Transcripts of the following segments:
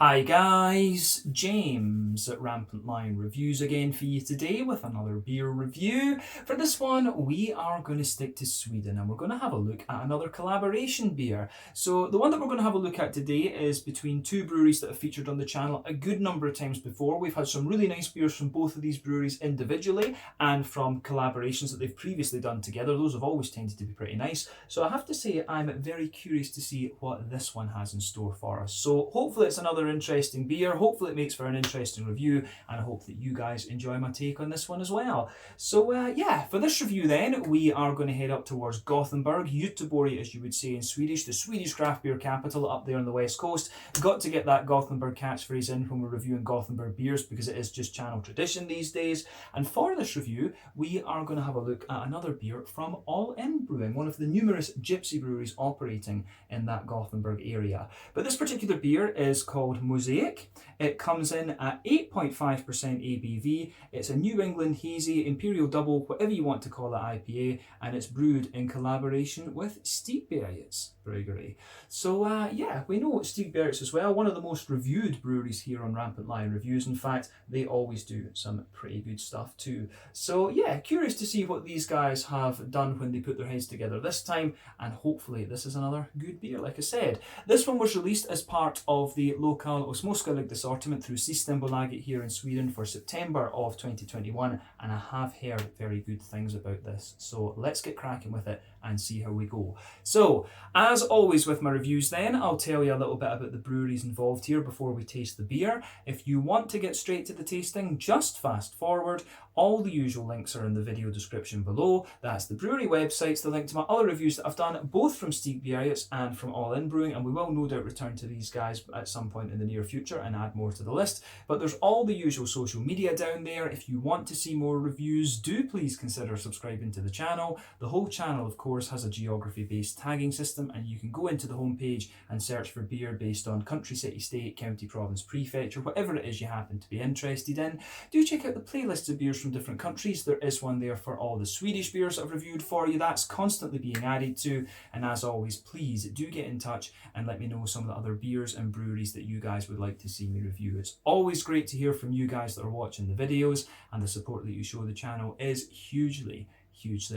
Hi guys, James at Rampant Lion Reviews again for you today with another beer review. For this one, we are going to stick to Sweden and we're going to have a look at another collaboration beer. So the one that we're going to have a look at today is between two breweries that have featured on the channel a good number of times before. We've had some really nice beers from both of these breweries individually and from collaborations that they've previously done together. Those have always tended to be pretty nice. So I have to say I'm very curious to see what this one has in store for us. So hopefully it's another interesting beer. Hopefully it makes for an interesting review, and I hope that you guys enjoy my take on this one as well. So yeah, for this review then, we are going to head up towards Gothenburg, Göteborg as you would say in Swedish, the Swedish craft beer capital up there on the west coast. Got to get that Gothenburg catchphrase in when we're reviewing Gothenburg beers because it is just channel tradition these days. And for this review, we are going to have a look at another beer from All In Brewing, one of the numerous gypsy breweries operating in that Gothenburg area. But this particular beer is called Mosaic. It comes in at 8.5% ABV. It's a New England hazy, Imperial Double, whatever you want to call it, IPA, and it's brewed in collaboration with Stigbergets Bryggeri. So yeah, we know Stigbergets as well, one of the most reviewed breweries here on Rampant Lion Reviews. In fact, they always do some pretty good stuff too. So yeah, curious to see what these guys have done when they put their heads together this time, and hopefully this is another good beer, like I said. This one was released as part of the local Osmoskalig assortment through Systembolaget here in Sweden for September of 2021, and I have heard very good things about this. So let's get cracking with it and see how we go. So, as always with my reviews then, I'll tell you a little bit about the breweries involved here before we taste the beer. If you want to get straight to the tasting, just fast forward. All the usual links are in the video description below. That's the brewery websites, the link to my other reviews that I've done, both from Stigbergets and from All In Brewing, and we will no doubt return to these guys at some point in the near future and add more to the list. But there's all the usual social media down there. If you want to see more reviews, do please consider subscribing to the channel. The whole channel, of course, has a geography-based tagging system, and you can go into the homepage and search for beer based on country, city, state, county, province, prefecture, whatever it is you happen to be interested in. Do check out the playlists of beers from different countries. There is one there for all the Swedish beers I've reviewed for you. That's constantly being added to. And as always, please do get in touch and let me know some of the other beers and breweries that you guys would like to see me review. It's always great to hear from you guys that are watching the videos, and the support that you show the channel is hugely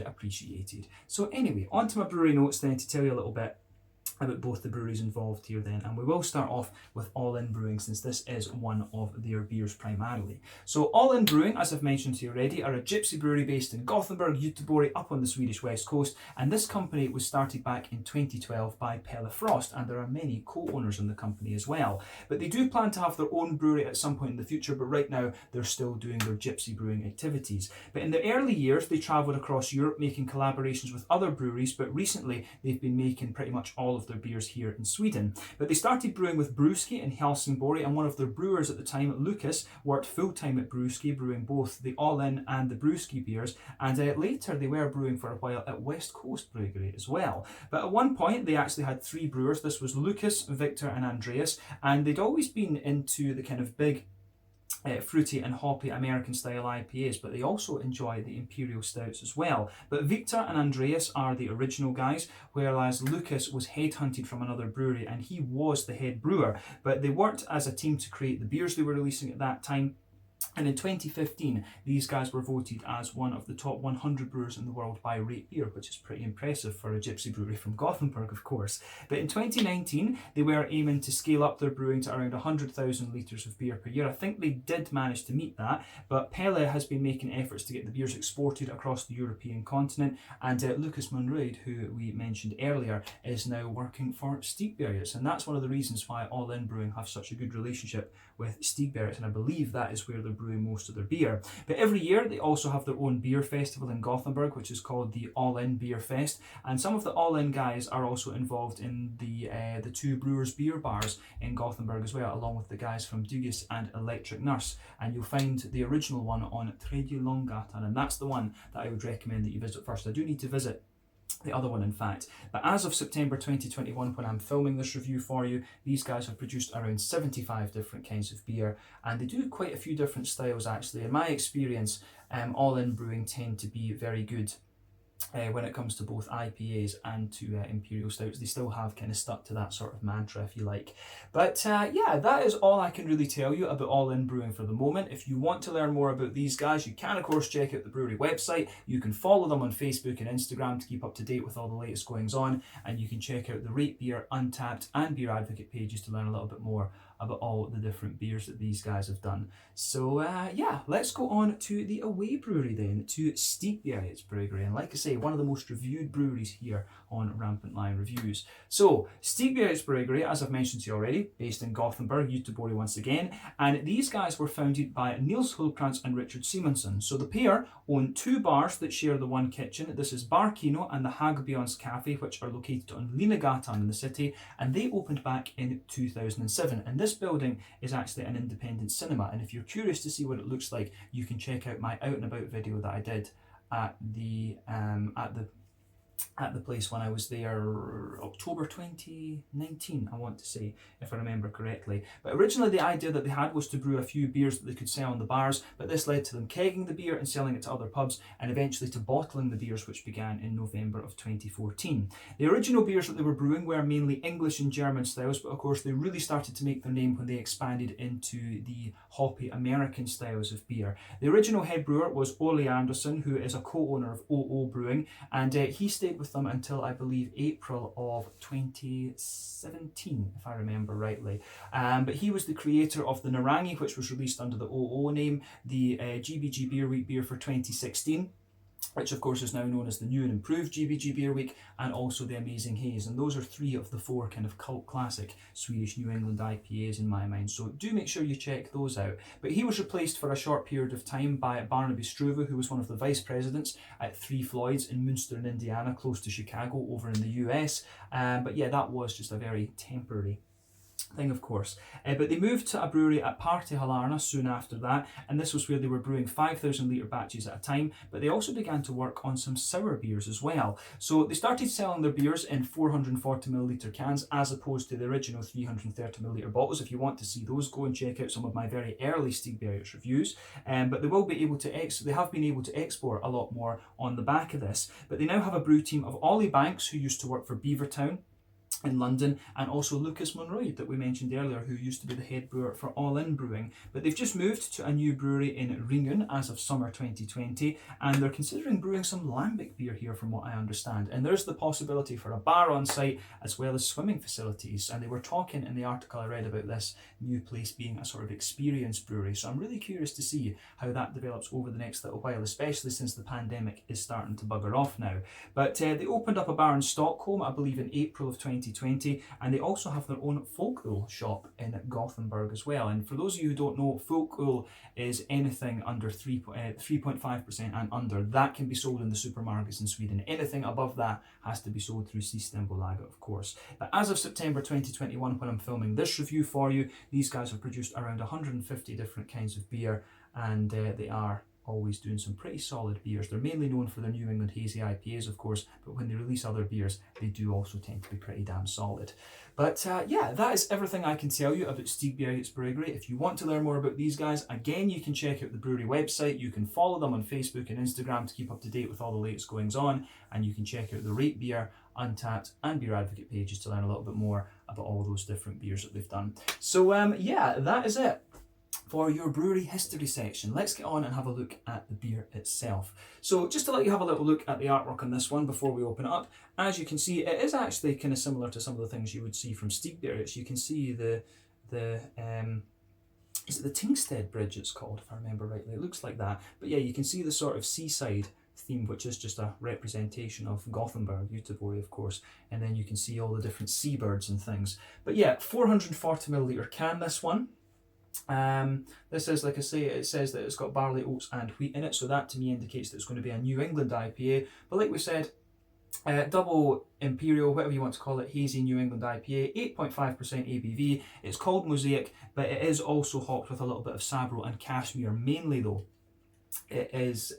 appreciated. So anyway, on to my brewery notes then to tell you a little bit about both the breweries involved here then, and we will start off with All In Brewing since this is one of their beers primarily. So All In Brewing, as I've mentioned to you already, are a gypsy brewery based in Gothenburg, Göteborg, up on the Swedish west coast, and this company was started back in 2012 by Pelle Frost, and there are many co-owners in the company as well. But they do plan to have their own brewery at some point in the future, but right now they're still doing their gypsy brewing activities. But in the early years they travelled across Europe making collaborations with other breweries, but recently they've been making pretty much all of their beers here in Sweden. But they started brewing with Brewski in Helsingborg, and one of their brewers at the time, Lucas, worked full-time at Brewski, brewing both the All In and the Brewski beers, and later they were brewing for a while at West Coast Brewery as well. But at one point they actually had three brewers. This was Lucas, Victor and Andreas, and they'd always been into the kind of big fruity and hoppy American style IPAs, but they also enjoy the imperial stouts as well. But Victor and Andreas are the original guys, whereas Lucas was headhunted from another brewery and he was the head brewer. But they worked as a team to create the beers they were releasing at that time. And in 2015, these guys were voted as one of the top 100 brewers in the world by Rate Beer, which is pretty impressive for a gypsy brewery from Gothenburg, of course. But in 2019, they were aiming to scale up their brewing to around 100,000 litres of beer per year. I think they did manage to meet that, but Pelle has been making efforts to get the beers exported across the European continent, and Lucas Monroyd, who we mentioned earlier, is now working for Stigbergets, and that's one of the reasons why All In Brewing have such a good relationship with Stigbergets, and I believe that is where they're brewing most of their beer. But every year they also have their own beer festival in Gothenburg, which is called the All In Beer Fest, and some of the All In guys are also involved in the two Brewers beer bars in Gothenburg as well, along with the guys from Dugis and Electric Nurse, and you'll find the original one on Tredje Långgatan, and that's the one that I would recommend that you visit first. I do need to visit the other one in fact. But as of September 2021, when I'm filming this review for you, these guys have produced around 75 different kinds of beer, and they do quite a few different styles actually. In my experience, All In Brewing tend to be very good when it comes to both IPAs and to Imperial Stouts. They still have kind of stuck to that sort of mantra, if you like. But yeah, that is all I can really tell you about All In Brewing for the moment. If you want to learn more about these guys, you can of course check out the brewery website. You can follow them on Facebook and Instagram to keep up to date with all the latest goings on, and you can check out the Rate Beer, Untappd and Beer Advocate pages to learn a little bit more about all the different beers that these guys have done. So yeah, let's go on to the away brewery then, to Stigbergets Bryggeri. And like I say, one of the most reviewed breweries here on Rampant Lion Reviews. So Stigbergets Bryggeri, as I've mentioned to you already, based in Gothenburg, Göteborg once again, and these guys were founded by Nils Hultkrantz and Richard Simonson. So the pair own 2 bars that share the one kitchen. This is Bar Kino and the Hagbjörns Cafe, which are located on Linnegatan in the city, and they opened back in 2007. And this building is actually an independent cinema, and if you're curious to see what it looks like, you can check out my out and about video that I did at the place when I was there October 2019, I want to say, if I remember correctly. But originally the idea that they had was to brew a few beers that they could sell in the bars, but this led to them kegging the beer and selling it to other pubs, and eventually to bottling the beers, which began in November of 2014. The original beers that they were brewing were mainly English and German styles, but of course they really started to make their name when they expanded into the hoppy American styles of beer. The original head brewer was Ole Anderson, who is a co-owner of OO Brewing, and he stayed with them until I believe April of 2017, if I remember rightly. But he was the creator of the Narangi, which was released under the OO name, the GBG Beer Week beer for 2016, which of course is now known as the new and improved GBG Beer Week, and also the Amazing Haze. And those are 3 of the 4 kind of cult classic Swedish New England IPAs in my mind, so do make sure you check those out. But he was replaced for a short period of time by Barnaby Struve, who was one of the vice presidents at Three Floyds in Munster in Indiana, close to Chicago over in the US. But yeah, that was just a very temporary thing, of course. But they moved to a brewery at Partihalarna soon after that, and this was where they were brewing 5,000 litre batches at a time, but they also began to work on some sour beers as well. So they started selling their beers in 440ml cans as opposed to the original 330ml bottles. If you want to see those, go and check out some of my very early Stigbergets reviews. But they will be able to they have been able to export a lot more on the back of this. But they now have a brew team of Ollie Banks, who used to work for Beavertown in London, and also Lucas Monroy that we mentioned earlier, who used to be the head brewer for All In Brewing. But they've just moved to a new brewery in Ringen as of summer 2020, and they're considering brewing some lambic beer here from what I understand. And there's the possibility for a bar on site as well as swimming facilities, and they were talking in the article I read about this new place being a sort of experience brewery. So I'm really curious to see how that develops over the next little while, especially since the pandemic is starting to bugger off now. But they opened up a bar in Stockholm, I believe in April of 2020, and they also have their own Folköl shop in Gothenburg as well. And for those of you who don't know, Folköl is anything under 3.5% and under. That can be sold in the supermarkets in Sweden. Anything above that has to be sold through Systembolaget, of course. But as of September 2021, when I'm filming this review for you, these guys have produced around 150 different kinds of beer, and they are always doing some pretty solid beers. They're mainly known for their New England Hazy IPAs, of course, but when they release other beers, they do also tend to be pretty damn solid. But yeah, that is everything I can tell you about Stigbergets Bryggeri. If you want to learn more about these guys, again, you can check out the brewery website. You can follow them on Facebook and Instagram to keep up to date with all the latest goings on, and you can check out the Rate Beer, Untappd and Beer Advocate pages to learn a little bit more about all those different beers that they've done. So yeah, that is it for your brewery history section. Let's get on and have a look at the beer itself. So just to let you have a little look at the artwork on this one before we open it up, as you can see, it is actually kind of similar to some of the things you would see from Stigbergets. You can see the is it the Tingstead Bridge it's called, if I remember rightly? It looks like that. But yeah, you can see the sort of seaside theme, which is just a representation of Gothenburg, Göteborg, of course, and then you can see all the different seabirds and things. But yeah, 440ml can, this one. This is, like I say, it says that it's got barley, oats and wheat in it, so that to me indicates that it's going to be a New England IPA. But like we said, double imperial, whatever you want to call it, hazy New England IPA, 8.5% ABV. It's called Mosaic, but it is also hopped with a little bit of Sabro and Cashmere. Mainly though, it is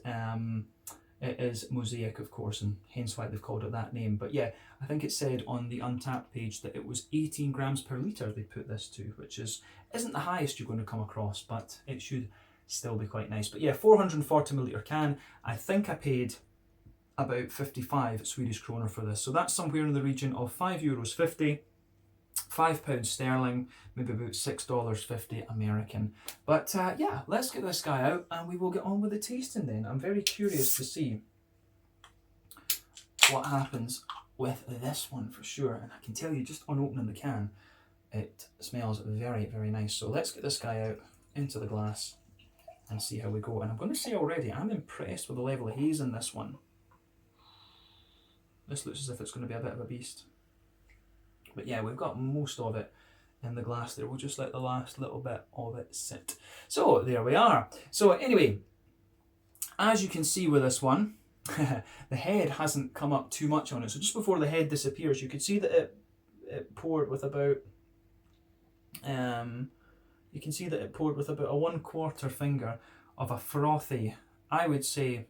Mosaic, of course, and hence why they've called it that name. But yeah, I think it said on the Untappd page that it was 18 grams per litre they put this to, which isn't the highest you're going to come across, but it should still be quite nice. But yeah, 440ml can. I think I paid about 55 Swedish kronor for this. So that's somewhere in the region of €5.50, £5 sterling, maybe about $6.50 American. But yeah, let's get this guy out and we will get on with the tasting then. I'm very curious to see what happens with this one for sure. And I can tell you just on opening the can, it smells very, very nice. So let's get this guy out into the glass and see how we go. And I'm going to say already, I'm impressed with the level of haze in this one. This looks as if it's going to be a bit of a beast. But yeah, we've got most of it in the glass there. We'll just let the last little bit of it sit. So there we are. So anyway, as you can see with this one, the head hasn't come up too much on it. So just before the head disappears, you can see that it poured with about you can see that it poured with about a 1/4 finger of a frothy, I would say,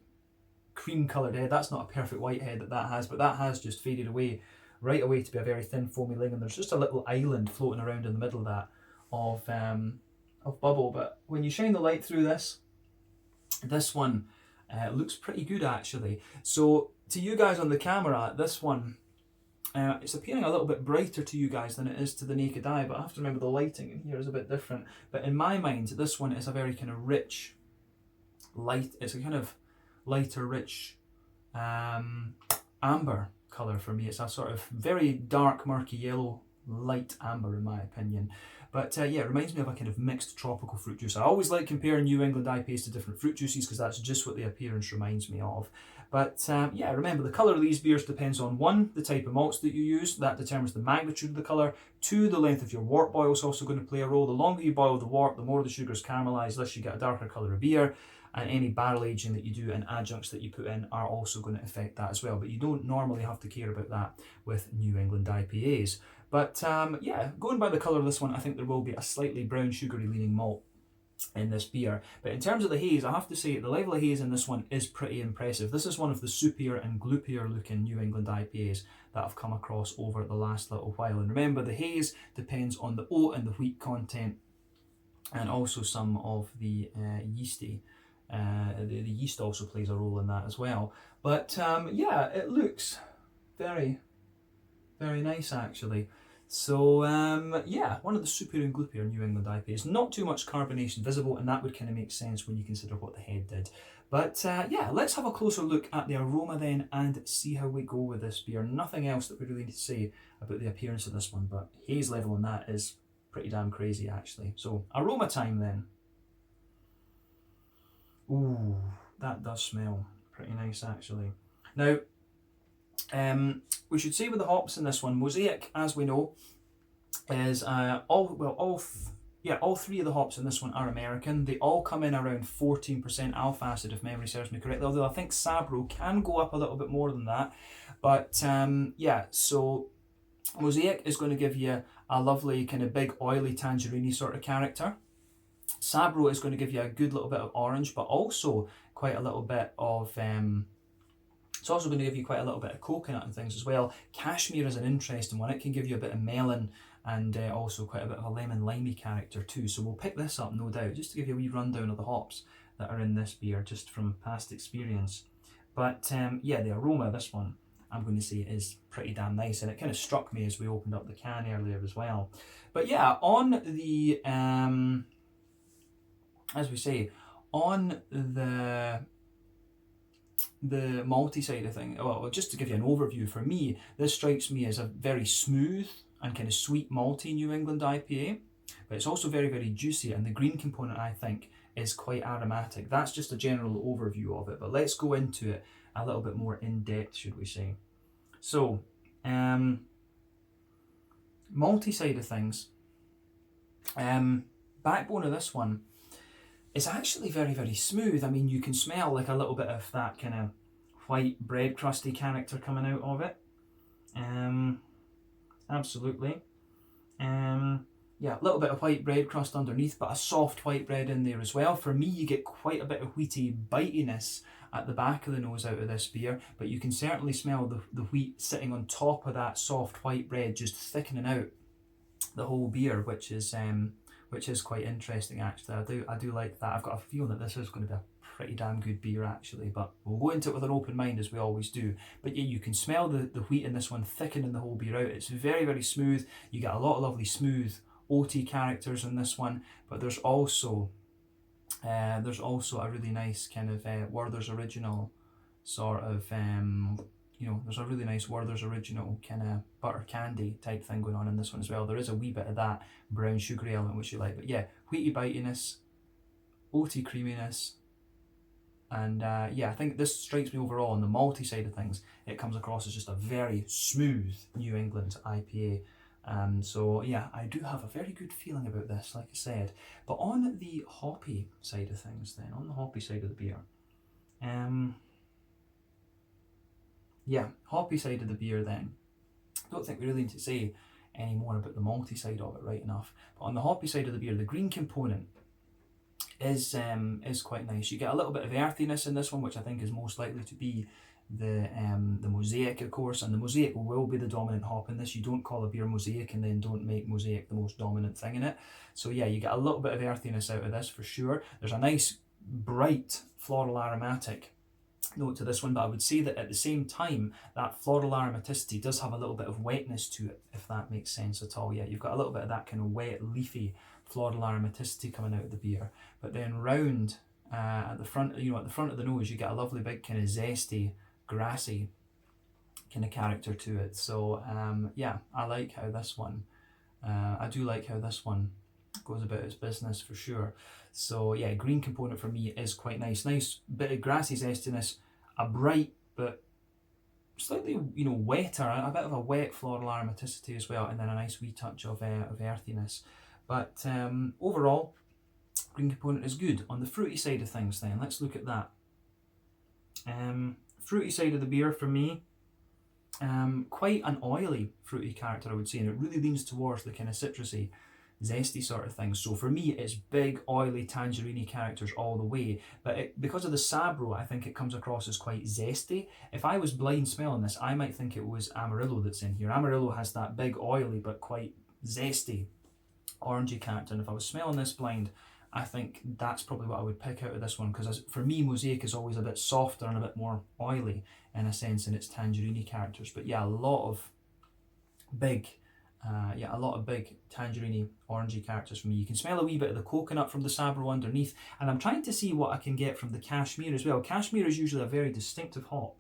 cream coloured head. That's not a perfect white head that has, but that has just faded away right away to be a very thin foamy ling, and there's just a little island floating around in the middle of that of bubble. But when you shine the light through this one looks pretty good actually. So to you guys on the camera, this one it's appearing a little bit brighter to you guys than it is to the naked eye, but I have to remember the lighting in here is a bit different. But in my mind, this one is a very kind of rich, light, it's a kind of lighter, rich amber colour for me. It's a sort of very dark, murky yellow, light amber in my opinion. But yeah, it reminds me of a kind of mixed tropical fruit juice. I always like comparing New England IPAs to different fruit juices because that's just what the appearance reminds me of. But yeah, remember the colour of these beers depends on 1, the type of malts that you use, that determines the magnitude of the colour. 2, the length of your wort boil is also going to play a role. The longer you boil the wort, the more the sugars caramelise, thus you get a darker colour of beer. And any barrel aging that you do and adjuncts that you put in are also going to affect that as well. But you don't normally have to care about that with New England IPAs. But yeah, going by the colour of this one, I think there will be a slightly brown sugary leaning malt in this beer. But in terms of the haze, I have to say the level of haze in this one is pretty impressive. This is one of the soupier and gloopier looking New England IPAs that I've come across over the last little while. And remember, the haze depends on the oat and the wheat content and also some of the yeasty. The yeast also plays a role in that as well. But yeah, it looks very, very nice actually. So yeah, one of the super and gloopier New England IPAs. Not too much carbonation visible, and that would kind of make sense when you consider what the head did. But yeah, let's have a closer look at the aroma then and see how we go with this beer. Nothing else that we really need to say about the appearance of this one, but haze level on that is pretty damn crazy actually. So aroma time then. Ooh, that does smell pretty nice actually. Now, we should say with the hops in this one, Mosaic, as we know, is all 3 of the hops in this one are American. They all come in around 14% alpha acid, if memory serves me correctly, although I think Sabro can go up a little bit more than that. But yeah, so Mosaic is going to give you a lovely kind of big oily tangerine sort of character. Sabro is going to give you a good little bit of orange, but also quite a little bit of it's also going to give you quite a little bit of coconut and things as well. Cashmere is an interesting one. It can give you a bit of melon and also quite a bit of a lemon limey character too. So we'll pick this up no doubt, just to give you a wee rundown of the hops that are in this beer, just from past experience. But yeah, the aroma of this one, I'm going to say, is pretty damn nice, and it kind of struck me as we opened up the can earlier as well. But yeah, on the as we say, on the malty side of things, well, just to give you an overview, for me, this strikes me as a very smooth and kind of sweet malty New England IPA, but it's also very, very juicy, and the green component, I think, is quite aromatic. That's just a general overview of it, but let's go into it a little bit more in depth, should we say. So, malty side of things, backbone of this one, it's actually very, very smooth. I mean, you can smell like a little bit of that kind of white bread crusty character coming out of it. Absolutely. Yeah, a little bit of white bread crust underneath, but a soft white bread in there as well. For me, you get quite a bit of wheaty bitiness at the back of the nose out of this beer, but you can certainly smell the wheat sitting on top of that soft white bread, just thickening out the whole beer, which is quite interesting actually. I do like that. I've got a feeling that this is going to be a pretty damn good beer actually, but we'll go into it with an open mind as we always do. But yeah, you can smell the wheat in this one thickening the whole beer out. It's very, very smooth. You get a lot of lovely smooth oaty characters in this one, but there's also a really nice kind of Werther's Original sort of, there's a really nice Werther's Original kind of butter candy type thing going on in this one as well. There is a wee bit of that brown sugary element which you like, but yeah, wheaty bitiness, oaty creaminess, and I think this strikes me overall on the malty side of things. It comes across as just a very smooth New England IPA. So yeah, I do have a very good feeling about this, like I said. But on the hoppy side of things then, on the hoppy side of the beer, hoppy side of the beer then, I don't think we really need to say any more about the malty side of it right enough. But on the hoppy side of the beer, the green component is quite nice. You get a little bit of earthiness in this one, which I think is most likely to be the Mosaic, of course, and the Mosaic will be the dominant hop in this. You don't call a beer Mosaic and then don't make Mosaic the most dominant thing in it. So yeah, you get a little bit of earthiness out of this for sure. There's a nice bright floral aromatic note to this one, but I would say that at the same time that floral aromaticity does have a little bit of wetness to it, if that makes sense at all. Yeah, you've got a little bit of that kind of wet, leafy floral aromaticity coming out of the beer, but then round at the front, at the front of the nose, you get a lovely big kind of zesty, grassy kind of character to it. So yeah, I like how this one, I do like how this one goes about its business for sure. So yeah, green component for me is quite nice. Nice bit of grassy zestiness, a bright but slightly wetter, a bit of a wet floral aromaticity as well, and then a nice wee touch of earthiness. But overall, green component is good. On the fruity side of things then, let's look at that. Fruity side of the beer for me, quite an oily fruity character I would say, and it really leans towards the kind of citrusy, zesty sort of thing. So for me it's big oily tangerine characters all the way, but because of the Sabro, I think it comes across as quite zesty. If I was blind smelling this, I might think it was Amarillo that's in here. Amarillo has that big oily but quite zesty orangey character, and if I was smelling this blind, I think that's probably what I would pick out of this one, because for me Mosaic is always a bit softer and a bit more oily in a sense in its tangerine characters. But yeah, a lot of big tangerine orangey characters for me. You can smell a wee bit of the coconut from the Sabro underneath, and I'm trying to see what I can get from the Cashmere as well. Cashmere is usually a very distinctive hop.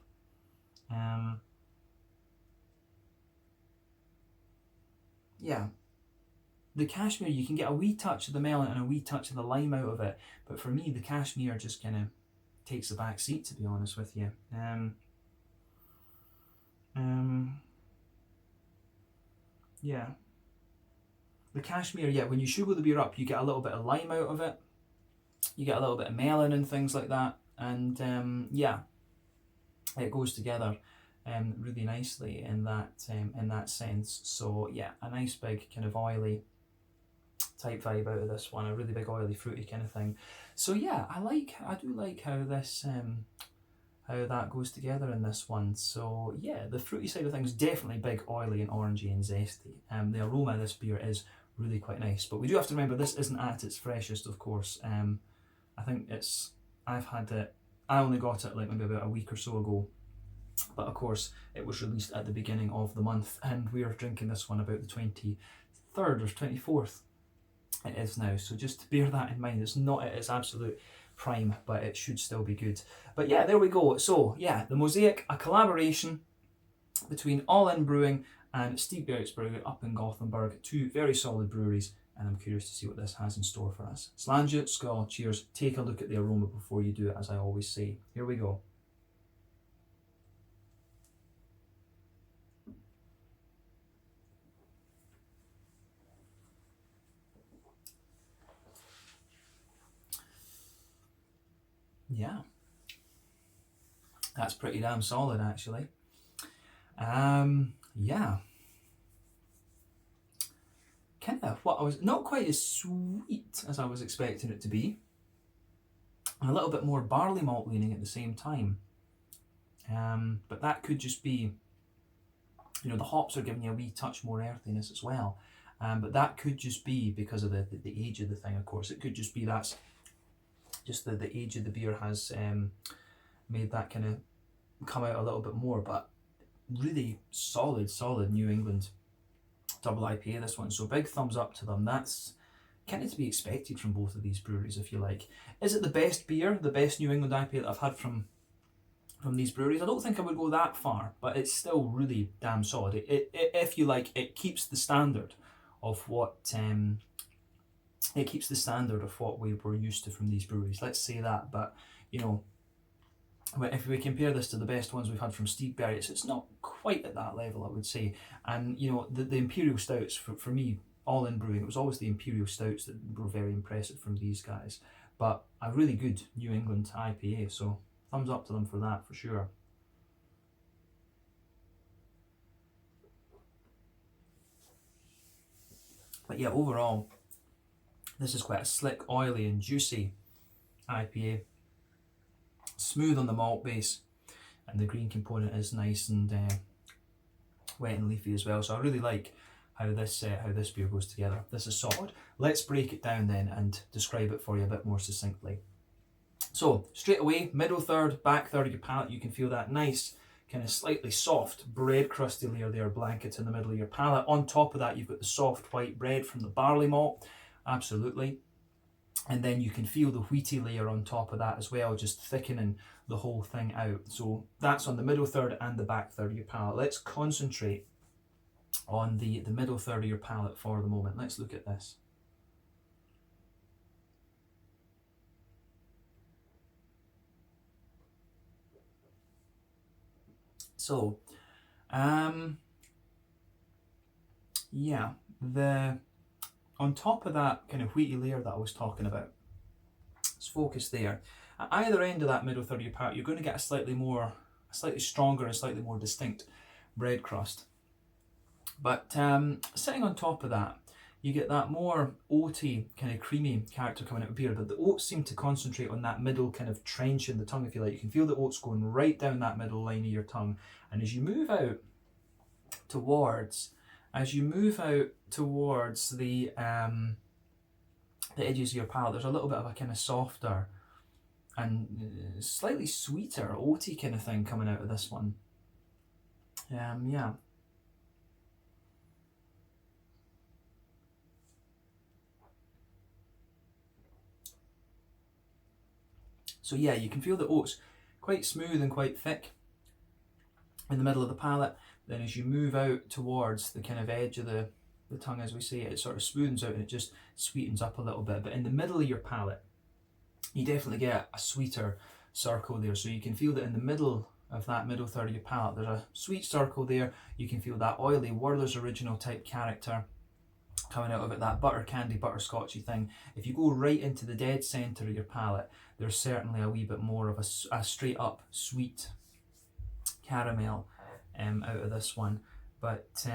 Yeah, the Cashmere, you can get a wee touch of the melon and a wee touch of the lime out of it, but for me the Cashmere just kind of takes the back seat, to be honest with you. Yeah, the Cashmere, yeah, when you sugar the beer up, you get a little bit of lime out of it, you get a little bit of melon and things like that, and yeah, it goes together really nicely in that sense. So yeah, a nice big kind of oily type vibe out of this one, a really big oily fruity kind of thing. So yeah, I do like how this how that goes together in this one. So yeah, the fruity side of things definitely big, oily and orangey and zesty. The aroma of this beer is really quite nice, but we do have to remember this isn't at its freshest, of course. I think I only got it like maybe about a week or so ago, but of course it was released at the beginning of the month, and we are drinking this one about the 23rd or 24th it is now, so just bear that in mind. It's not at its absolute prime, but it should still be good. But yeah, there we go. So yeah, the Mosaic, a collaboration between All In Brewing and Stigbergets Bryggeri up in Gothenburg, two very solid breweries, and I'm curious to see what this has in store for us. Slàinte, skål, cheers, take a look at the aroma before you do it, as I always say. Here we go. Yeah, that's pretty damn solid actually. Yeah, kind of what I was, not quite as sweet as I was expecting it to be, and a little bit more barley malt leaning at the same time. But that could just be, the hops are giving you a wee touch more earthiness as well. But that could just be because of the age of the thing, of course. It could just be that's Just the age of the beer has made that kind of come out a little bit more, but really solid New England Double IPA, this one. So big thumbs up to them. That's kind of to be expected from both of these breweries, if you like. Is it the best beer, the best New England IPA that I've had from these breweries? I don't think I would go that far, but it's still really damn solid. If you like, it keeps the standard of what we were used to from these breweries. Let's say that. But you know, if we compare this to the best ones we've had from Stigbergets, it's not quite at that level, I would say. And you know, the Imperial Stouts for me, All In Brewing, it was always the Imperial Stouts that were very impressive from these guys. But a really good New England IPA, so thumbs up to them for that, for sure. But yeah, overall, this is quite a slick, oily and juicy IPA. Smooth on the malt base, and the green component is nice and wet and leafy as well. So I really like how this beer goes together. This is solid. Let's break it down then and describe it for you a bit more succinctly. So straight away, middle third, back third of your palate, you can feel that nice kind of slightly soft bread crusty layer there, blanket in the middle of your palate. On top of that, you've got the soft white bread from the barley malt, absolutely. And then you can feel the wheaty layer on top of that as well, just thickening the whole thing out. So that's on the middle third and the back third of your palate. Let's concentrate on the middle third of your palate for the moment. Let's look at this. So, yeah, on top of that kind of wheaty layer that I was talking about, let's focus there. At either end of that middle third of your palate, you're going to get a slightly stronger and slightly more distinct bread crust. But sitting on top of that, you get that more oaty, kind of creamy character coming out of beer, but the oats seem to concentrate on that middle kind of trench in the tongue, if you like. You can feel the oats going right down that middle line of your tongue. And as you move out towards the edges of your palate, there's a little bit of a kind of softer and slightly sweeter, oaty kind of thing coming out of this one. Yeah. So yeah, you can feel the oats quite smooth and quite thick in the middle of the palate. Then as you move out towards the kind of edge of the tongue, as we say, it sort of smoothens out and it just sweetens up a little bit. But in the middle of your palate, you definitely get a sweeter circle there. So you can feel that in the middle of that middle third of your palate, there's a sweet circle there. You can feel that oily Werther's Original type character coming out of it, that butter candy, butterscotchy thing. If you go right into the dead centre of your palate, there's certainly a wee bit more of a straight up sweet caramel out of this one. But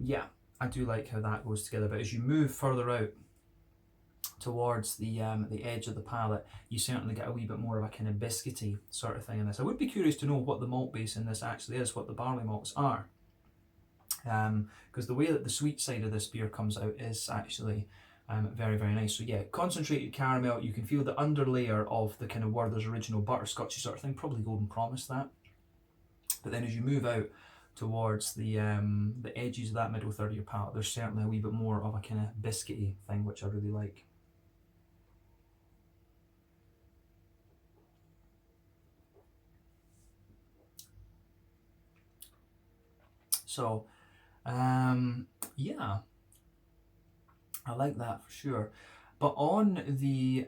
yeah, I do like how that goes together. But as you move further out towards the edge of the palate, you certainly get a wee bit more of a kind of biscuity sort of thing in this. I would be curious to know what the malt base in this actually is, what the barley malts are. Because the way that the sweet side of this beer comes out is actually very, very nice. So yeah, concentrated caramel, you can feel the underlayer of the kind of Werther's Original butterscotchy sort of thing, probably Golden Promise that. But then as you move out towards the edges of that middle third of your palate, there's certainly a wee bit more of a kind of biscuity thing, which I really like. So, yeah, I like that for sure. But on the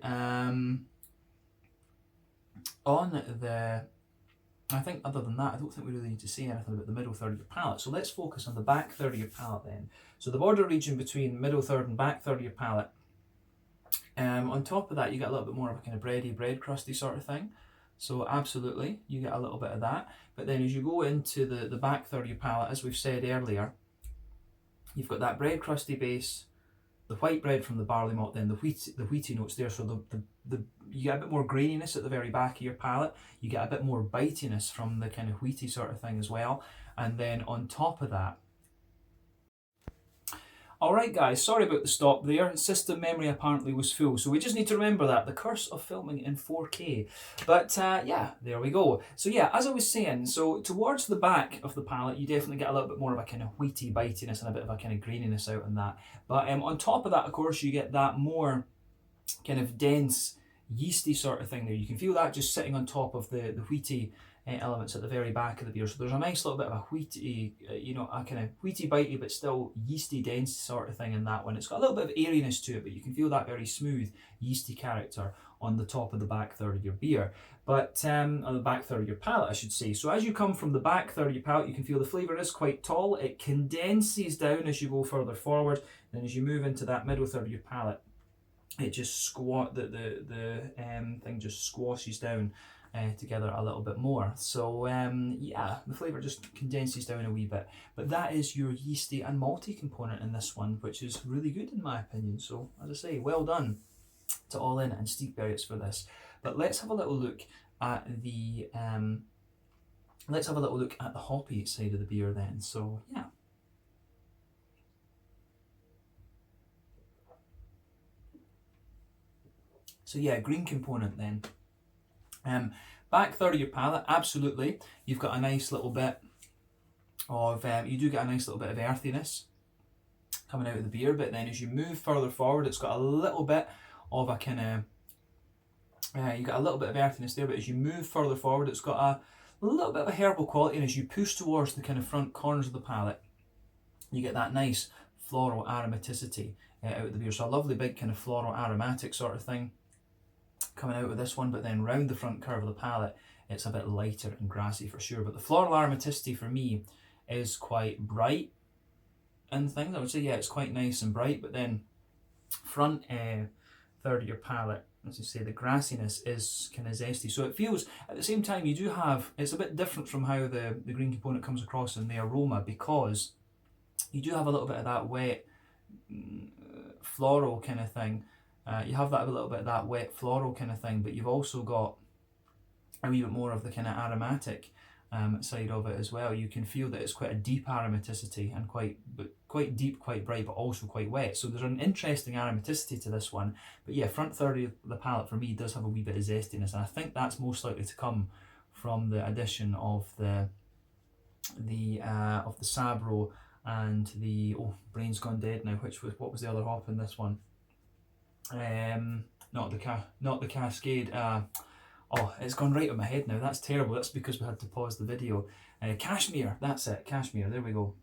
I think other than that, I don't think we really need to say anything about the middle third of your palate. So let's focus on the back third of your palate then. So the border region between middle third and back third of your palate. On top of that, you get a little bit more of a kind of bread crusty sort of thing. So absolutely, you get a little bit of that. But then as you go into the back third of your palate, as we've said earlier, you've got that bread crusty base, the white bread from the barley malt, then the wheaty notes there. So you get a bit more graininess at the very back of your palate. You get a bit more bitiness from the kind of wheaty sort of thing as well. And then on top of that, Alright guys, sorry about the stop there. System memory apparently was full, so we just need to remember that. The curse of filming in 4K. But yeah, there we go. So yeah, as I was saying, so towards the back of the palate, you definitely get a little bit more of a kind of wheaty bitiness and a bit of a kind of graininess out in that. But on top of that, of course, you get that more kind of dense, yeasty sort of thing there. You can feel that just sitting on top of the wheaty elements at the very back of the beer. So there's a nice little bit of a wheaty, you know, a kind of wheaty bitey but still yeasty dense sort of thing in that one. It's got a little bit of airiness to it, but you can feel that very smooth yeasty character on the top of the back third of your beer. But on the back third of your palate, I should say. So as you come from the back third of your palate, you can feel the flavour is quite tall. It condenses down as you go further forward. Then as you move into that middle third of your palate, it just the thing just squashes down together a little bit more. So yeah, the flavour just condenses down a wee bit. But that is your yeasty and malty component in this one, which is really good in my opinion. So as I say, well done to All In and Stigbergets for this. But let's have a little look at the hoppy side of the beer then. So yeah. So yeah, green component then. Back third of your palate, absolutely. You've got a nice little bit of, you do get a nice little bit of earthiness coming out of the beer, but then as you move further forward, it's got a little bit of a kind of, you got a little bit of earthiness there, but as you move further forward, it's got a little bit of a herbal quality, and as you push towards the kind of front corners of the palate, you get that nice floral aromaticity out of the beer. So a lovely big kind of floral aromatic sort of thing coming out with this one, but then round the front curve of the palate, it's a bit lighter and grassy for sure. But the floral aromaticity for me is quite bright and things. I would say, yeah, it's quite nice and bright, but then front third of your palate, as you say, the grassiness is kind of zesty. So it feels, at the same time, you do have, it's a bit different from how the green component comes across in the aroma, because you do have a little bit of that wet floral kind of thing. You have that a little bit of that wet floral kind of thing, but you've also got a wee bit more of the kind of aromatic side of it as well. You can feel that it's quite a deep aromaticity and quite deep, quite bright, but also quite wet. So there's an interesting aromaticity to this one. But yeah, front third of the palate for me does have a wee bit of zestiness, and I think that's most likely to come from the addition of the Sabro and the brain's gone dead now. What was the other hop in this one? Not the Cascade. Oh, it's gone right on my head now. That's terrible. That's because we had to pause the video. Cashmere. That's it. Cashmere. There we go.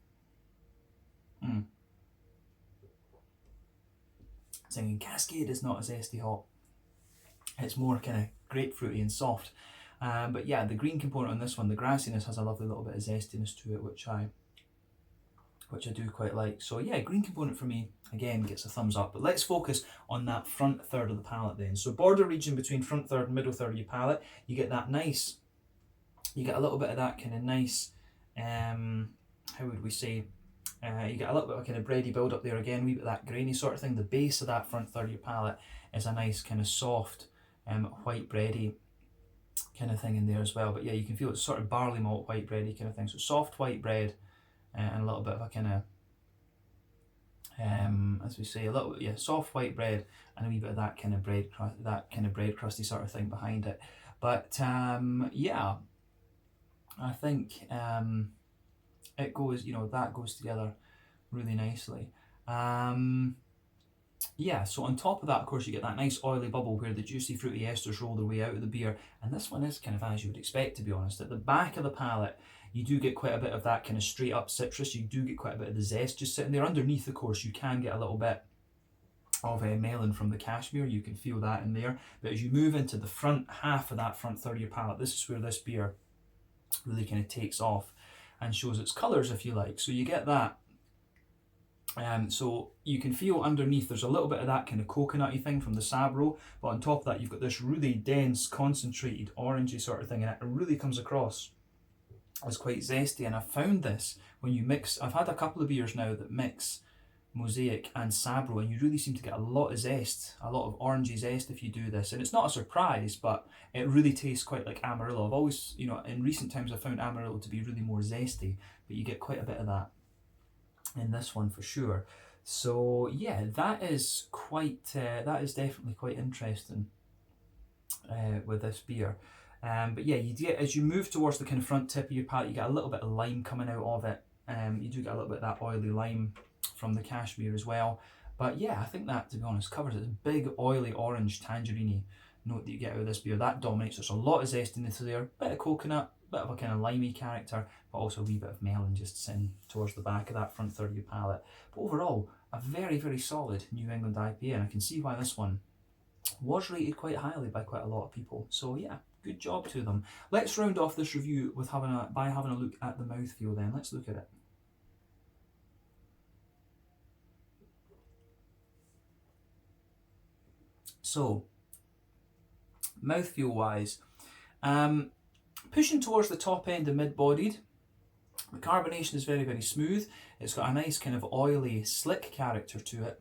Singing Cascade is not a zesty hop. It's more kind of grapefruity and soft. But yeah, the green component on this one, the grassiness, has a lovely little bit of zestiness to it, which I do quite like. So yeah, green component for me, again, gets a thumbs up. But let's focus on that front third of the palate then. So border region between front third and middle third of your palate, you get that nice, you get a little bit of that kind of nice, how would we say, you get a little bit of kind of bready build up there again, a wee bit of that grainy sort of thing. The base of that front third of your palate is a nice kind of soft, white bready kind of thing in there as well. But yeah, you can feel it's sort of barley malt white bready kind of thing. So soft white bread, and a little bit of a kind of, as we say, a little, yeah, soft white bread and a wee bit of that kind of bread crusty sort of thing behind it. But yeah, I think it goes, that goes together really nicely. Yeah, so on top of that, of course, you get that nice oily bubble where the juicy fruity esters roll their way out of the beer, and this one is kind of as you would expect, to be honest. At the back of the palate, you do get quite a bit of that kind of straight up citrus. You do get quite a bit of the zest just sitting there. Underneath, of course, you can get a little bit of melon from the cashmere. You can feel that in there. But as you move into the front half of that front third of your palate, this is where this beer really kind of takes off and shows its colours, if you like. So you get that. So you can feel underneath there's a little bit of that kind of coconutty thing from the Sabro, but on top of that you've got this really dense, concentrated, orangey sort of thing, and it really comes across as quite zesty. And I've found this when you mix, I've had a couple of beers now that mix Mosaic and Sabro, and you really seem to get a lot of zest, a lot of orangey zest if you do this. And it's not a surprise, but it really tastes quite like Amarillo. I've always, in recent times I've found Amarillo to be really more zesty, but you get quite a bit of that in this one for sure. So yeah, that is definitely quite interesting with this beer. But yeah, you get, as you move towards the kind of front tip of your palate, you get a little bit of lime coming out of it. You do get a little bit of that oily lime from the cashmere as well. But yeah, I think that, to be honest, covers it. This big oily orange tangerine note that you get out of this beer, that dominates. There's a lot of zestiness there, bit of coconut, bit of a kind of limey character, but also a wee bit of melon just sitting towards the back of that front third of your palate. But overall, a very, very solid New England IPA, and I can see why this one was rated quite highly by quite a lot of people. So yeah, good job to them. Let's round off this review with having a look at the mouthfeel then. Let's look at it. So, mouthfeel wise, pushing towards the top end of mid-bodied. The carbonation is very, very smooth. It's got a nice kind of oily, slick character to it,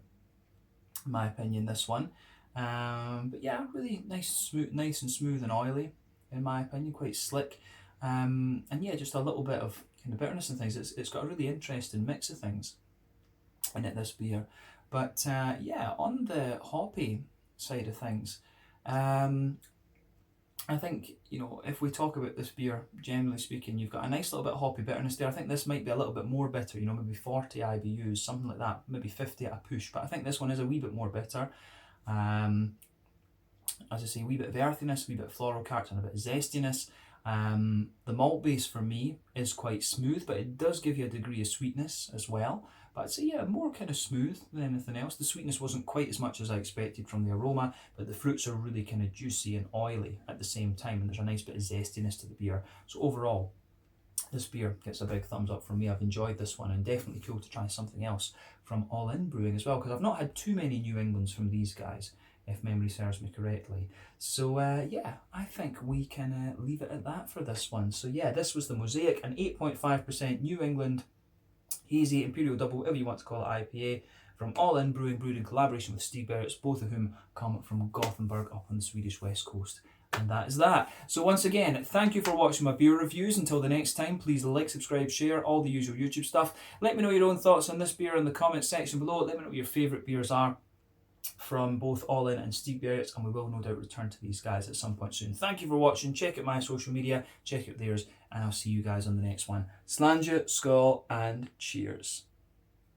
in my opinion, this one. But yeah, really nice and smooth and oily, in my opinion, quite slick. And yeah, just a little bit of kind of bitterness and things. It's got a really interesting mix of things in it, this beer. But yeah, on the hoppy side of things, I think, you know, if we talk about this beer, generally speaking, you've got a nice little bit of hoppy bitterness there. I think this might be a little bit more bitter, you know, maybe 40 IBUs, something like that, maybe 50 at a push, but I think this one is a wee bit more bitter. As I say, a wee bit of earthiness, a wee bit of floral character, and a bit of zestiness. The malt base for me is quite smooth, but it does give you a degree of sweetness as well. But I'd say, yeah, more kind of smooth than anything else. The sweetness wasn't quite as much as I expected from the aroma, but the fruits are really kind of juicy and oily at the same time, and there's a nice bit of zestiness to the beer. So overall, this beer gets a big thumbs up from me. I've enjoyed this one, and definitely cool to try something else from All In Brewing as well, because I've not had too many New Englands from these guys, if memory serves me correctly. So yeah, I think we can leave it at that for this one. So yeah, this was the Mosaic, an 8.5% New England Hazy Imperial Double, whatever you want to call it, IPA from All In Brewing, brewed in collaboration with Stigbergets, both of whom come from Gothenburg up on the Swedish west coast. And that is that. So once again, thank you for watching my beer reviews. Until the next time, please like, subscribe, share, all the usual YouTube stuff. Let me know your own thoughts on this beer in the comments section below. Let me know what your favourite beers are from both All In and Stigbergets, and we will no doubt return to these guys at some point soon. Thank you for watching. Check out my social media, check out theirs, and I'll see you guys on the next one. Slàinte, skål, and cheers.